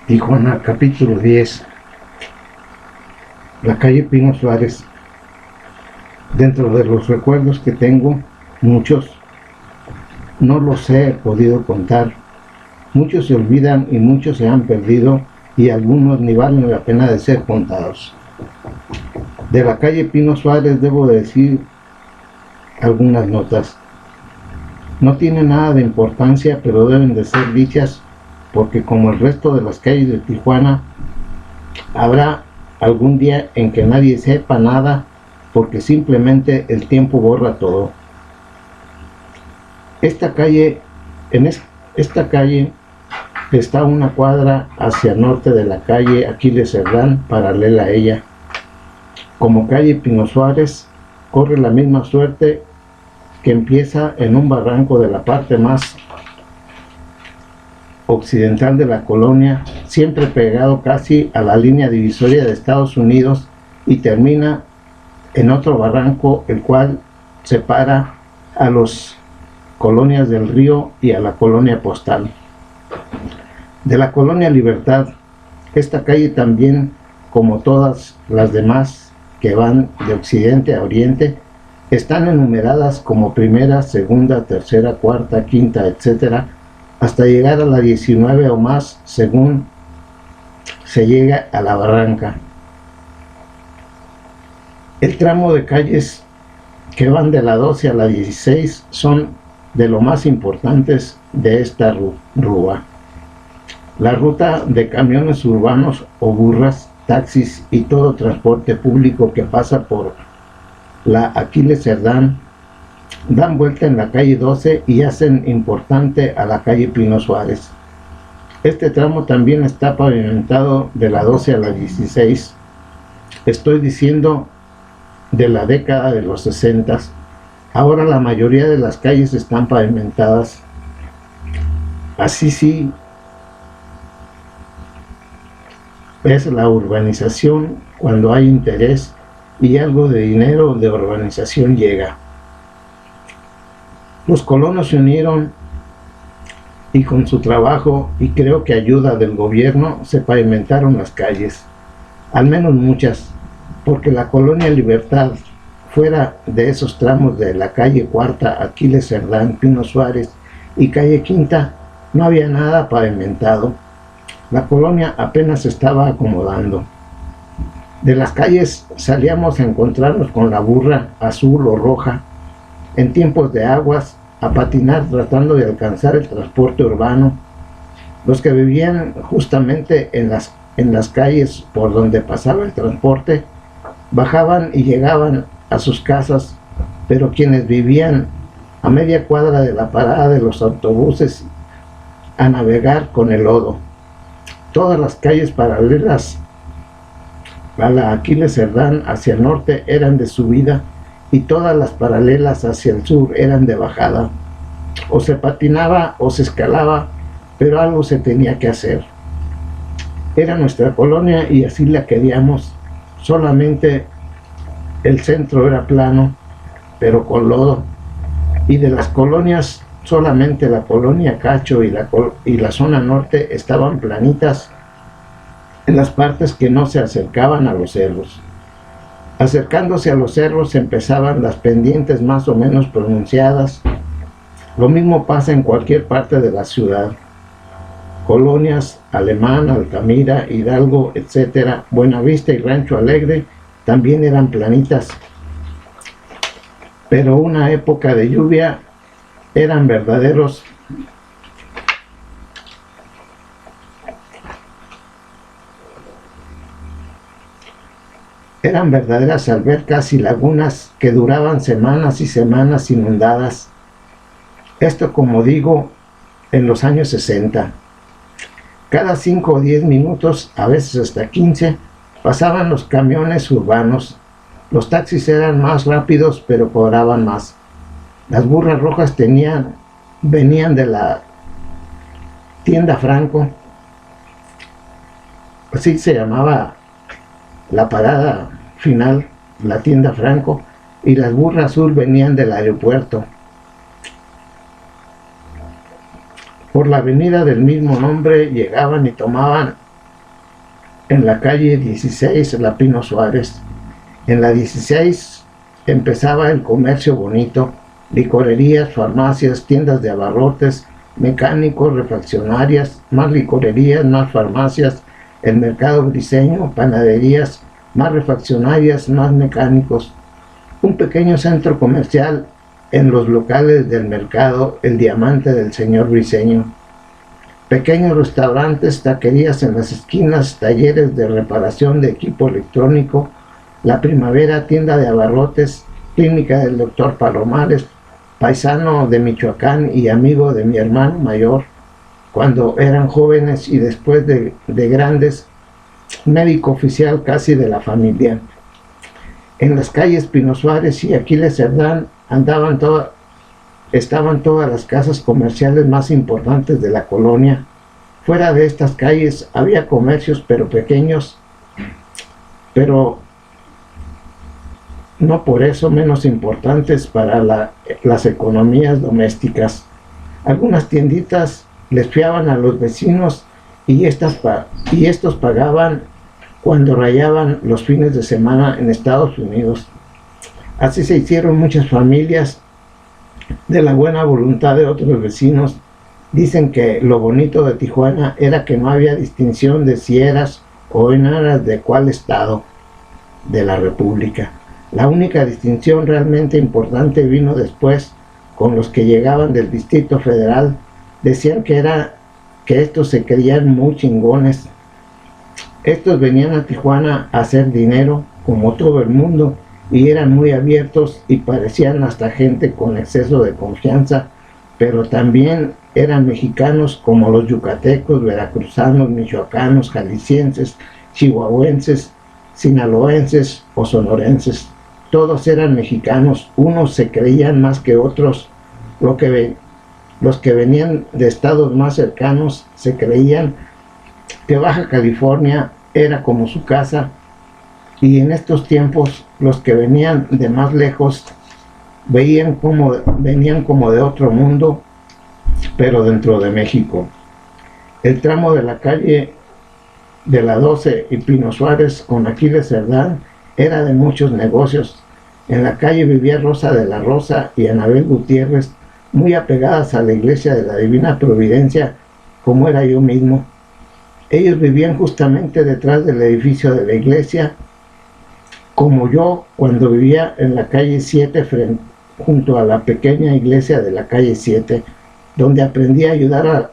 Tijuana, capítulo 10, la calle Pino Suárez. Dentro de los recuerdos que tengo, muchos no los he podido contar. Muchos se olvidan y muchos se han perdido, y algunos ni valen la pena de ser contados. De la calle Pino Suárez debo decir algunas notas. No tienen nada de importancia, pero deben de ser dichas, porque como el resto de las calles de Tijuana, habrá algún día en que nadie sepa nada, porque simplemente el tiempo borra todo. Esta calle está a una cuadra hacia el norte de la calle Aquiles Cerdán, paralela a ella. Como calle Pino Suárez, corre la misma suerte, que empieza en un barranco de la parte más occidental de la colonia, siempre pegado casi a la línea divisoria de Estados Unidos, y termina en otro barranco, el cual separa a las colonias del Río y a la colonia Postal. De la colonia Libertad, esta calle también, como todas las demás que van de occidente a oriente, están enumeradas como primera, segunda, tercera, cuarta, quinta, etcétera, hasta llegar a la 19 o más, según se llega a la barranca. El tramo de calles que van de la 12 a la 16 son de lo más importantes de esta rúa. La ruta de camiones urbanos o burras, taxis y todo transporte público que pasa por la Aquiles Cerdán dan vuelta en la calle 12 y hacen importante a la calle Pino Suárez. Este tramo también está pavimentado de la 12 a la 16. Estoy diciendo de la década de los 60. Ahora la mayoría de las calles están pavimentadas. Así sí es la urbanización cuando hay interés y algo de dinero de urbanización llega. Los colonos se unieron y con su trabajo y creo que ayuda del gobierno se pavimentaron las calles, al menos muchas, porque la colonia Libertad, fuera de esos tramos de la calle Cuarta, Aquiles Cerdán, Pino Suárez y calle Quinta, no había nada pavimentado. La colonia apenas se estaba acomodando. De las calles salíamos a encontrarnos con la burra azul o roja, en tiempos de aguas, a patinar tratando de alcanzar el transporte urbano. Los que vivían justamente en las calles por donde pasaba el transporte, bajaban y llegaban a sus casas, pero quienes vivían a media cuadra de la parada de los autobuses, a navegar con el lodo. Todas las calles paralelas a la Aquiles Cerdán hacia el norte eran de subida, y todas las paralelas hacia el sur eran de bajada. O se patinaba o se escalaba, pero algo se tenía que hacer. Era nuestra colonia y así la queríamos. Solamente el centro era plano, pero con lodo. Y de las colonias, solamente la colonia Cacho y la zona norte estaban planitas en las partes que no se acercaban a los cerros. Acercándose a los cerros empezaban las pendientes más o menos pronunciadas. Lo mismo pasa en cualquier parte de la ciudad. Colonias Alemán, Altamira, Hidalgo, etcétera, Buenavista y Rancho Alegre también eran planitas. Pero una época de lluvia eran verdaderas albercas y lagunas que duraban semanas y semanas inundadas. Esto, como digo, en los años 60. Cada 5 o 10 minutos, a veces hasta 15, pasaban los camiones urbanos. Los taxis eran más rápidos, pero cobraban más. Las burras rojas venían de la tienda Franco, así se llamaba la parada final, la tienda Franco, y las burras azul venían del aeropuerto. Por la avenida del mismo nombre llegaban y tomaban en la calle 16, la Pino Suárez. En la 16 empezaba el comercio bonito, licorerías, farmacias, tiendas de abarrotes, mecánicos, refaccionarias, más licorerías, más farmacias, el mercado briseño, panaderías, más refaccionarias, más mecánicos, un pequeño centro comercial en los locales del mercado, el diamante del señor briseño, pequeños restaurantes, taquerías en las esquinas, talleres de reparación de equipo electrónico, la Primavera, tienda de abarrotes, clínica del doctor Palomares, paisano de Michoacán y amigo de mi hermano mayor, cuando eran jóvenes y después de grandes, médico oficial casi de la familia. En las calles Pino Suárez y Aquiles Cerdán estaban todas las casas comerciales más importantes de la colonia. Fuera de estas calles había comercios pero pequeños, pero no por eso menos importantes para las economías domésticas. Algunas tienditas les fiaban a los vecinos y estos pagaban cuando rayaban los fines de semana en Estados Unidos. Así se hicieron muchas familias de la buena voluntad de otros vecinos. Dicen que lo bonito de Tijuana era que no había distinción de si eras o no eras de cuál estado de la República. La única distinción realmente importante vino después con los que llegaban del Distrito Federal. Decían que estos se creían muy chingones. Estos venían a Tijuana a hacer dinero, como todo el mundo, y eran muy abiertos y parecían hasta gente con exceso de confianza, pero también eran mexicanos como los yucatecos, veracruzanos, michoacanos, jaliscienses, chihuahuenses, sinaloenses o sonorenses. Todos eran mexicanos, unos se creían más que otros. Los que venían de estados más cercanos se creían que Baja California era como su casa, y en estos tiempos los que venían de más lejos venían como de otro mundo, pero dentro de México. El tramo de la calle de la 12 y Pino Suárez con Aquiles Cerdán era de muchos negocios. En la calle vivía Rosa de la Rosa y Anabel Gutiérrez, muy apegadas a la iglesia de la Divina Providencia, como era yo mismo. Ellos vivían justamente detrás del edificio de la iglesia, como yo cuando vivía en la calle 7 junto a la pequeña iglesia de la calle 7, donde aprendí a ayudar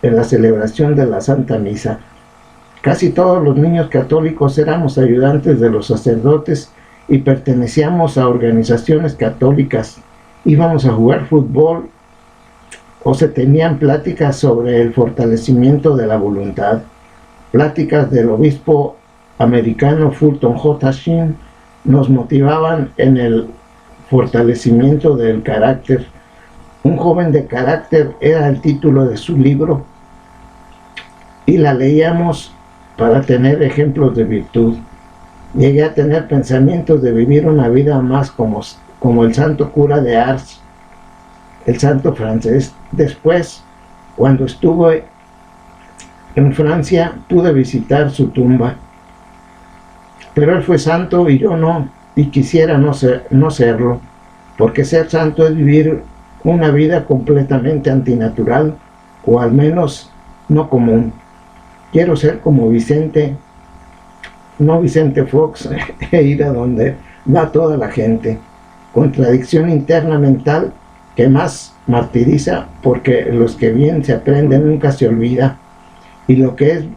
en la celebración de la Santa Misa. Casi todos los niños católicos éramos ayudantes de los sacerdotes y pertenecíamos a organizaciones católicas. Íbamos a jugar fútbol o se tenían pláticas sobre el fortalecimiento de la voluntad. Pláticas del obispo americano Fulton J. Sheen nos motivaban en el fortalecimiento del carácter. Un joven de carácter era el título de su libro y la leíamos para tener ejemplos de virtud. Llegué a tener pensamientos de vivir una vida más como el santo cura de Ars, el santo francés. Después, cuando estuve en Francia, pude visitar su tumba. Pero él fue santo y yo no, y quisiera no serlo, porque ser santo es vivir una vida completamente antinatural, o al menos no común. Quiero ser como Vicente, no Vicente Fox, e ir a donde va toda la gente. Contradicción interna mental que más martiriza, porque los que bien se aprenden nunca se olvida, y lo que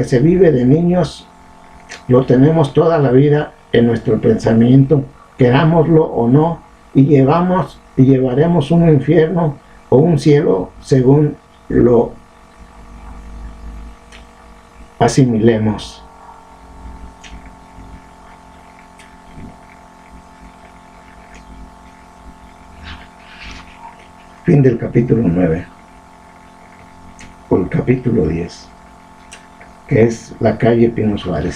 se vive de niños lo tenemos toda la vida en nuestro pensamiento, querámoslo o no, y llevaremos un infierno o un cielo según lo asimilemos. Fin del capítulo 9, o el capítulo 10, que es la calle Pino Suárez.